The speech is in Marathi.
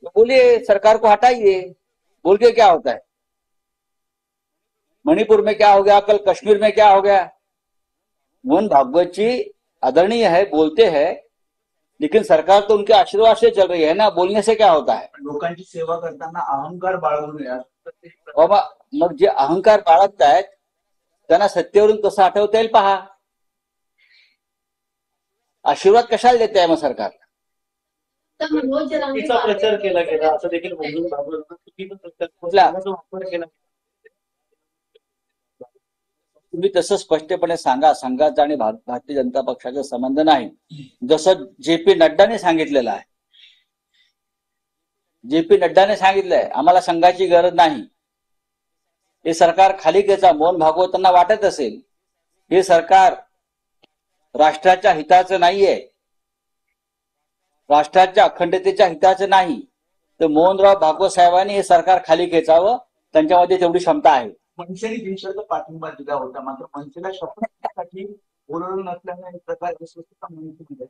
बोलिए, सरकार को हटाइए, बोल के क्या होता है? मणिपुर में क्या हो गया, कल कश्मीर में क्या हो गया? मोहन भागवत जी आदरणीय है, बोलते हैं, लेकिन सरकार तो उनके आशीर्वाद से चल रही है ना, बोलने से क्या होता है? लोकांची सेवा करताना अहंकार बाळगू नये मग जे अहंकार बाळगतायत त्यांना सत्तेवरून कसं हटवता येईल पहा. आशीर्वाद कशाला देते आहे मग सरकार? चुकीचा प्रचार केला गेला असं देखील मोहन भागवत चुकीचा वापर केला. तुम्ही तसं स्पष्टपणे सांगा, संघाचा आणि भारतीय जनता पक्षाचा संबंध नाही, जसं जे.पी. नड्डाने सांगितलेलं आहे. जे.पी. नड्डाने सांगितलंय आम्हाला संघाची गरज नाही. हे सरकार खाली घ्यायचा मोहन भागवतांना वाटत असेल हे सरकार राष्ट्राच्या हिताचं नाहीये, राष्ट्राच्या अखंडतेच्या हिताचं नाही, तर मोहनराव भागवत साहेबांनी हे सरकार खाली खेचावं, त्यांच्यामध्ये तेवढी क्षमता आहे. मनसेने बिनशर्त पाठिंबा दिला होता, मात्र मनसेला शपथसाठी बोलवलं नसल्याने एक प्रकारे अस्वस्थता मनसेमध्ये